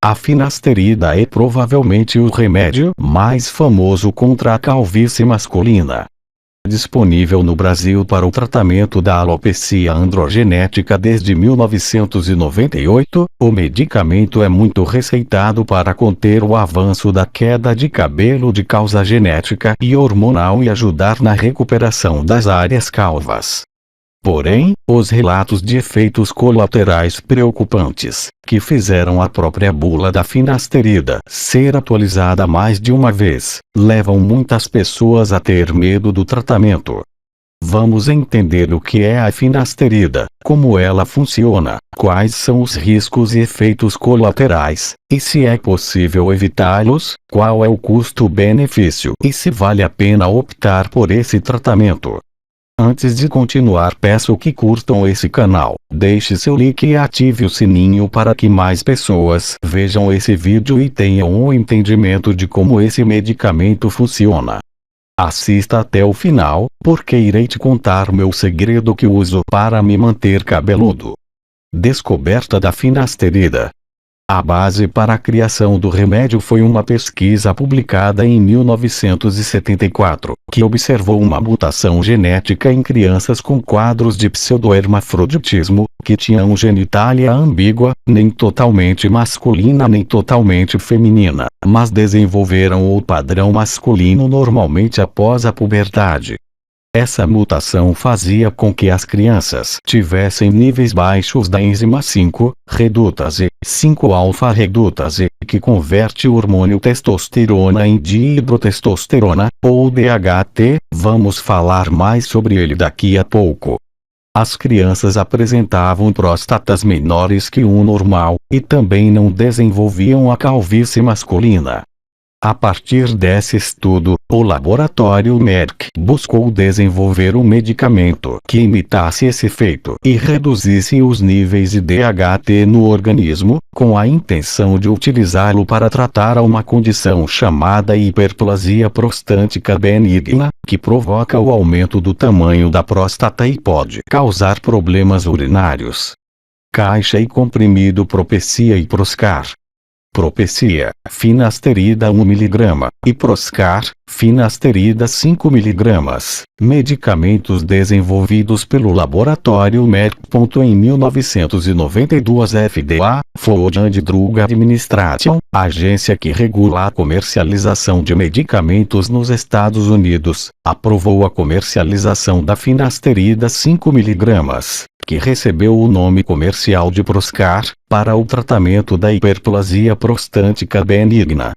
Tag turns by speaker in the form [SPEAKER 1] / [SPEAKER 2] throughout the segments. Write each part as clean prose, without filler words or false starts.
[SPEAKER 1] A finasterida é provavelmente o remédio mais famoso contra a calvície masculina. Disponível no Brasil para o tratamento da alopecia androgenética desde 1998, o medicamento é muito receitado para conter o avanço da queda de cabelo de causa genética e hormonal e ajudar na recuperação das áreas calvas. Porém, os relatos de efeitos colaterais preocupantes, que fizeram a própria bula da finasterida ser atualizada mais de uma vez, levam muitas pessoas a ter medo do tratamento. Vamos entender o que é a finasterida, como ela funciona, quais são os riscos e efeitos colaterais, e se é possível evitá-los, qual é o custo-benefício e se vale a pena optar por esse tratamento. Antes de continuar, peço que curtam esse canal, deixe seu like e ative o sininho para que mais pessoas vejam esse vídeo e tenham um entendimento de como esse medicamento funciona. Assista até o final, porque irei te contar meu segredo que uso para me manter cabeludo. Descoberta da finasterida. A base para a criação do remédio foi uma pesquisa publicada em 1974, que observou uma mutação genética em crianças com quadros de pseudohermafroditismo, que tinham genitália ambígua, nem totalmente masculina nem totalmente feminina, mas desenvolveram o padrão masculino normalmente após a puberdade. Essa mutação fazia com que as crianças tivessem níveis baixos da enzima 5-redutase, 5-alfa-redutase, que converte o hormônio testosterona em dihidrotestosterona, ou DHT, vamos falar mais sobre ele daqui a pouco. As crianças apresentavam próstatas menores que o normal, e também não desenvolviam a calvície masculina. A partir desse estudo, o laboratório Merck buscou desenvolver um medicamento que imitasse esse efeito e reduzisse os níveis de DHT no organismo, com a intenção de utilizá-lo para tratar uma condição chamada hiperplasia prostática benigna, que provoca o aumento do tamanho da próstata e pode causar problemas urinários. Caixa e comprimido Propecia e Proscar. Propecia, finasterida 1 mg, e Proscar, finasterida 5 mg, medicamentos desenvolvidos pelo laboratório Merck. Em 1992 FDA, Food and Drug Administration, agência que regula a comercialização de medicamentos nos Estados Unidos, aprovou a comercialização da finasterida 5 mg, que recebeu o nome comercial de Proscar, para o tratamento da hiperplasia prostática benigna.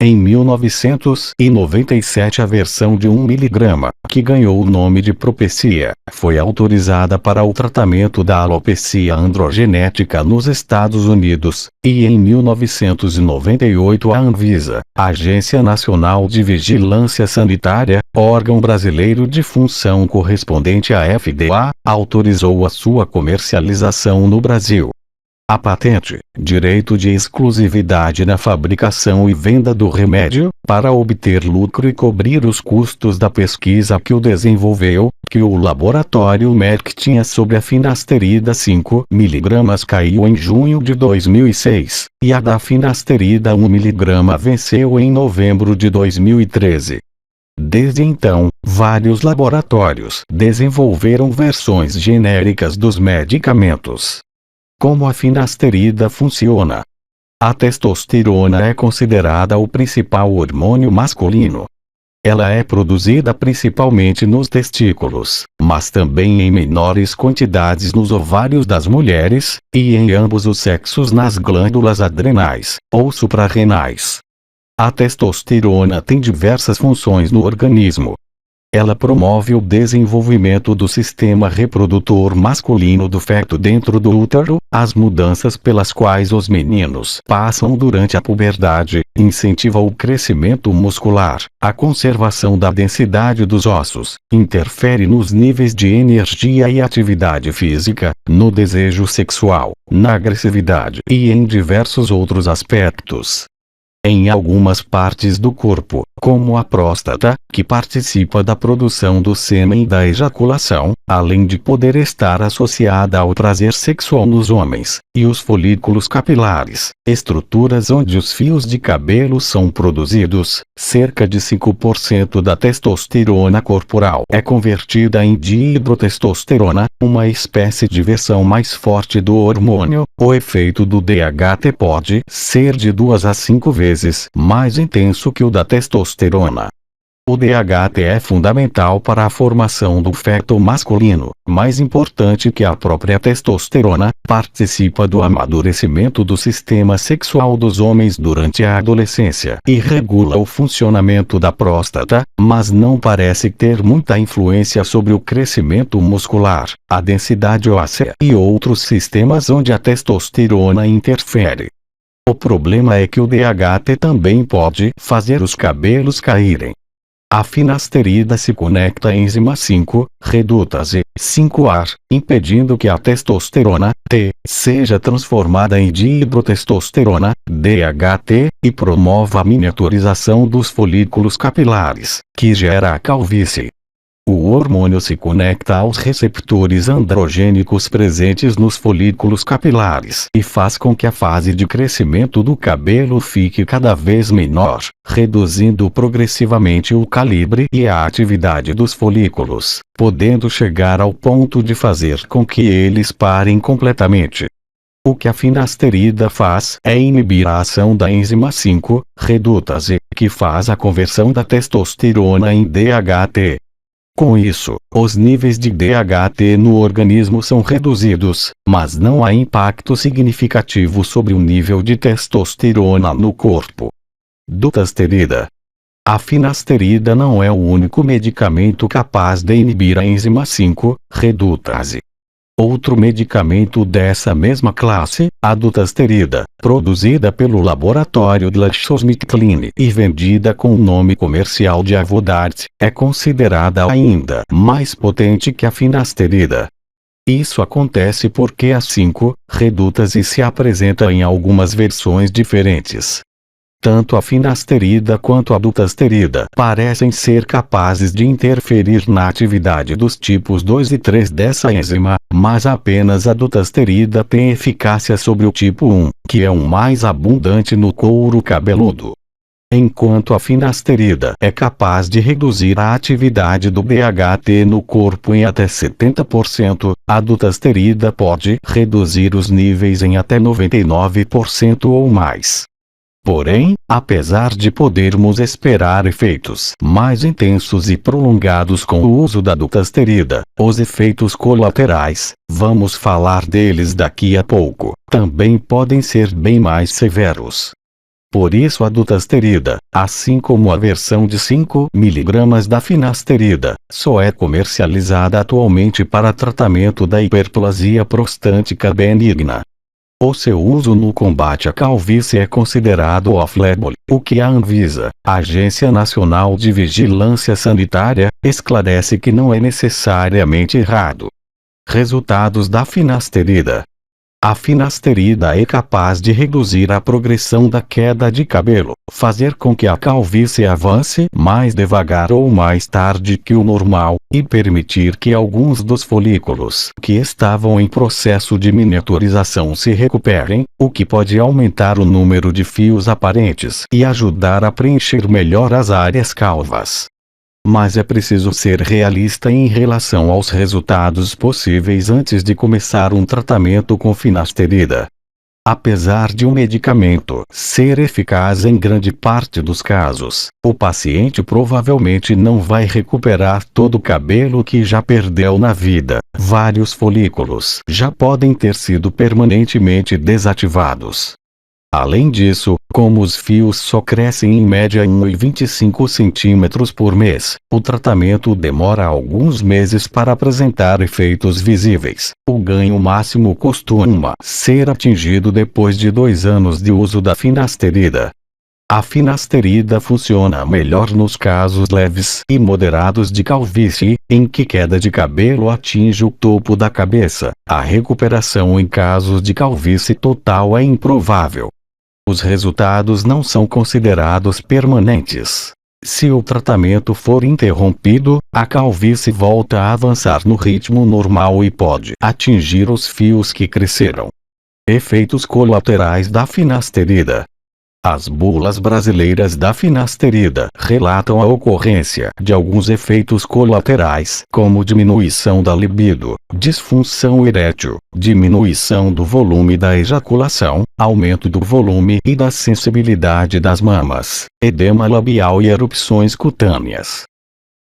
[SPEAKER 1] Em 1997 a versão de 1 mg, que ganhou o nome de Propecia, foi autorizada para o tratamento da alopecia androgenética nos Estados Unidos, e em 1998 a Anvisa, Agência Nacional de Vigilância Sanitária, órgão brasileiro de função correspondente à FDA, autorizou a sua comercialização no Brasil. A patente, direito de exclusividade na fabricação e venda do remédio, para obter lucro e cobrir os custos da pesquisa que o desenvolveu, que o laboratório Merck tinha sobre a finasterida 5 mg caiu em junho de 2006, e a da finasterida 1 mg venceu em novembro de 2013. Desde então, vários laboratórios desenvolveram versões genéricas dos medicamentos. Como a finasterida funciona? A testosterona é considerada o principal hormônio masculino. Ela é produzida principalmente nos testículos, mas também em menores quantidades nos ovários das mulheres, e em ambos os sexos nas glândulas adrenais, ou suprarrenais. A testosterona tem diversas funções no organismo. Ela promove o desenvolvimento do sistema reprodutor masculino do feto dentro do útero, as mudanças pelas quais os meninos passam durante a puberdade, incentiva o crescimento muscular, a conservação da densidade dos ossos, interfere nos níveis de energia e atividade física, no desejo sexual, na agressividade e em diversos outros aspectos. Em algumas partes do corpo, como a próstata, que participa da produção do sêmen e da ejaculação, além de poder estar associada ao prazer sexual nos homens, e os folículos capilares, estruturas onde os fios de cabelo são produzidos. Cerca de 5% da testosterona corporal é convertida em dihidrotestosterona, uma espécie de versão mais forte do hormônio. O efeito do DHT pode ser de 2 a 5 vezes mais intenso que o da testosterona. O DHT é fundamental para a formação do feto masculino, mais importante que a própria testosterona, participa do amadurecimento do sistema sexual dos homens durante a adolescência e regula o funcionamento da próstata, mas não parece ter muita influência sobre o crescimento muscular, a densidade óssea e outros sistemas onde a testosterona interfere. O problema é que o DHT também pode fazer os cabelos caírem. A finasterida se conecta à enzima 5-redutase 5-AR, impedindo que a testosterona T seja transformada em dihidrotestosterona DHT, e promove a miniaturização dos folículos capilares, que gera a calvície. O hormônio se conecta aos receptores androgênicos presentes nos folículos capilares e faz com que a fase de crescimento do cabelo fique cada vez menor, reduzindo progressivamente o calibre e a atividade dos folículos, podendo chegar ao ponto de fazer com que eles parem completamente. O que a finasterida faz é inibir a ação da enzima 5-redutase, que faz a conversão da testosterona em DHT. Com isso, os níveis de DHT no organismo são reduzidos, mas não há impacto significativo sobre o nível de testosterona no corpo. Dutasterida. A finasterida não é o único medicamento capaz de inibir a enzima 5-redutase. Outro medicamento dessa mesma classe, a dutasterida, produzida pelo laboratório GlaxoSmithKline e vendida com o nome comercial de Avodart, é considerada ainda mais potente que a finasterida. Isso acontece porque a 5-redutase se apresenta em algumas versões diferentes. Tanto a finasterida quanto a dutasterida parecem ser capazes de interferir na atividade dos tipos 2 e 3 dessa enzima, mas apenas a dutasterida tem eficácia sobre o tipo 1, que é o mais abundante no couro cabeludo. Enquanto a finasterida é capaz de reduzir a atividade do DHT no corpo em até 70%, a dutasterida pode reduzir os níveis em até 99% ou mais. Porém, apesar de podermos esperar efeitos mais intensos e prolongados com o uso da dutasterida, os efeitos colaterais, vamos falar deles daqui a pouco, também podem ser bem mais severos. Por isso a dutasterida, assim como a versão de 5 mg da finasterida, só é comercializada atualmente para tratamento da hiperplasia prostática benigna. O seu uso no combate à calvície é considerado off-label, o que a Anvisa, Agência Nacional de Vigilância Sanitária, esclarece que não é necessariamente errado. Resultados da finasterida. A finasterida é capaz de reduzir a progressão da queda de cabelo, fazer com que a calvície avance mais devagar ou mais tarde que o normal, e permitir que alguns dos folículos que estavam em processo de miniaturização se recuperem, o que pode aumentar o número de fios aparentes e ajudar a preencher melhor as áreas calvas. Mas é preciso ser realista em relação aos resultados possíveis antes de começar um tratamento com finasterida. Apesar de um medicamento ser eficaz em grande parte dos casos, o paciente provavelmente não vai recuperar todo o cabelo que já perdeu na vida. Vários folículos já podem ter sido permanentemente desativados. Além disso, como os fios só crescem em média 1,25 cm por mês, o tratamento demora alguns meses para apresentar efeitos visíveis. O ganho máximo costuma ser atingido depois de 2 anos de uso da finasterida. A finasterida funciona melhor nos casos leves e moderados de calvície, em que queda de cabelo atinge o topo da cabeça. A recuperação em casos de calvície total é improvável. Os resultados não são considerados permanentes. Se o tratamento for interrompido, a calvície volta a avançar no ritmo normal e pode atingir os fios que cresceram. Efeitos colaterais da finasterida. As bulas brasileiras da finasterida relatam a ocorrência de alguns efeitos colaterais, como diminuição da libido, disfunção erétil, diminuição do volume da ejaculação, aumento do volume e da sensibilidade das mamas, edema labial e erupções cutâneas.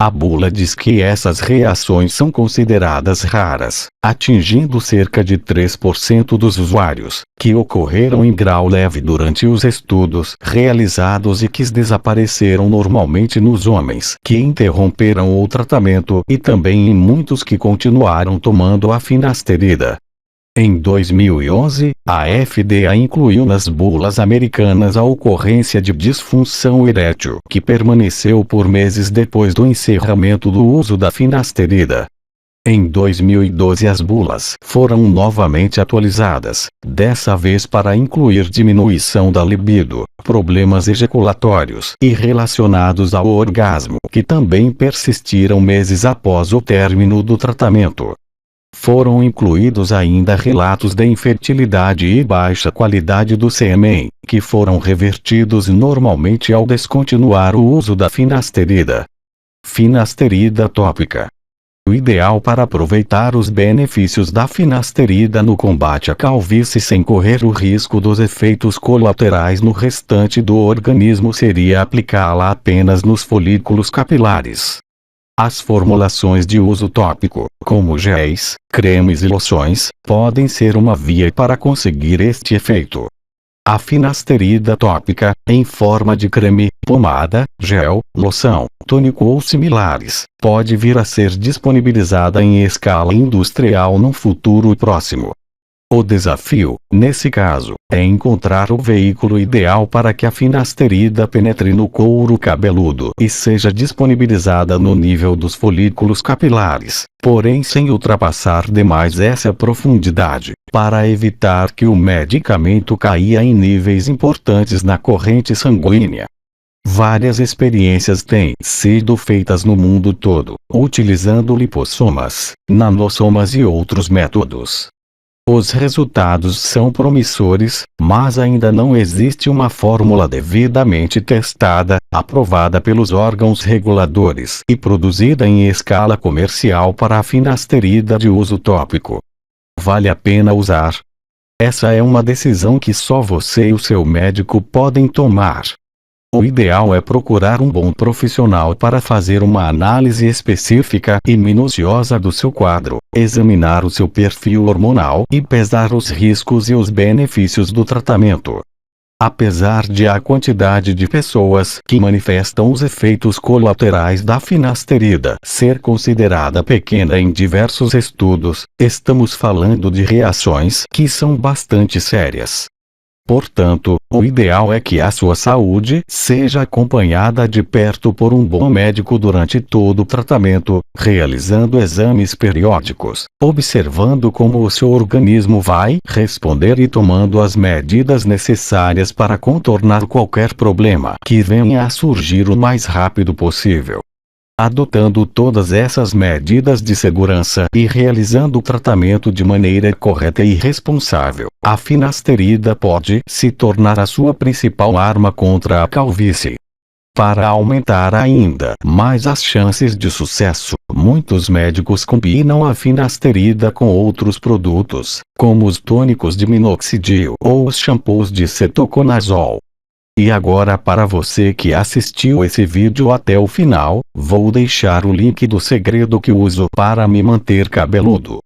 [SPEAKER 1] A bula diz que essas reações são consideradas raras, atingindo cerca de 3% dos usuários, que ocorreram em grau leve durante os estudos realizados e que desapareceram normalmente nos homens que interromperam o tratamento e também em muitos que continuaram tomando a finasterida. Em 2011, a FDA incluiu nas bulas americanas a ocorrência de disfunção erétil, que permaneceu por meses depois do encerramento do uso da finasterida. Em 2012 as bulas foram novamente atualizadas, dessa vez para incluir diminuição da libido, problemas ejaculatórios e relacionados ao orgasmo, que também persistiram meses após o término do tratamento. Foram incluídos ainda relatos de infertilidade e baixa qualidade do sêmen, que foram revertidos normalmente ao descontinuar o uso da finasterida. Finasterida tópica. O ideal para aproveitar os benefícios da finasterida no combate à calvície sem correr o risco dos efeitos colaterais no restante do organismo seria aplicá-la apenas nos folículos capilares. As formulações de uso tópico, como géis, cremes e loções, podem ser uma via para conseguir este efeito. A finasterida tópica, em forma de creme, pomada, gel, loção, tônico ou similares, pode vir a ser disponibilizada em escala industrial num futuro próximo. O desafio, nesse caso, é encontrar o veículo ideal para que a finasterida penetre no couro cabeludo e seja disponibilizada no nível dos folículos capilares, porém sem ultrapassar demais essa profundidade, para evitar que o medicamento caia em níveis importantes na corrente sanguínea. Várias experiências têm sido feitas no mundo todo, utilizando lipossomas, nanossomas e outros métodos. Os resultados são promissores, mas ainda não existe uma fórmula devidamente testada, aprovada pelos órgãos reguladores e produzida em escala comercial para a finasterida de uso tópico. Vale a pena usar? Essa é uma decisão que só você e o seu médico podem tomar. O ideal é procurar um bom profissional para fazer uma análise específica e minuciosa do seu quadro, examinar o seu perfil hormonal e pesar os riscos e os benefícios do tratamento. Apesar de a quantidade de pessoas que manifestam os efeitos colaterais da finasterida ser considerada pequena em diversos estudos, estamos falando de reações que são bastante sérias. Portanto, o ideal é que a sua saúde seja acompanhada de perto por um bom médico durante todo o tratamento, realizando exames periódicos, observando como o seu organismo vai responder e tomando as medidas necessárias para contornar qualquer problema que venha a surgir o mais rápido possível. Adotando todas essas medidas de segurança e realizando o tratamento de maneira correta e responsável, a finasterida pode se tornar a sua principal arma contra a calvície. Para aumentar ainda mais as chances de sucesso, muitos médicos combinam a finasterida com outros produtos, como os tônicos de minoxidil ou os shampoos de cetoconazol. E agora, para você que assistiu esse vídeo até o final, vou deixar o link do segredo que uso para me manter cabeludo.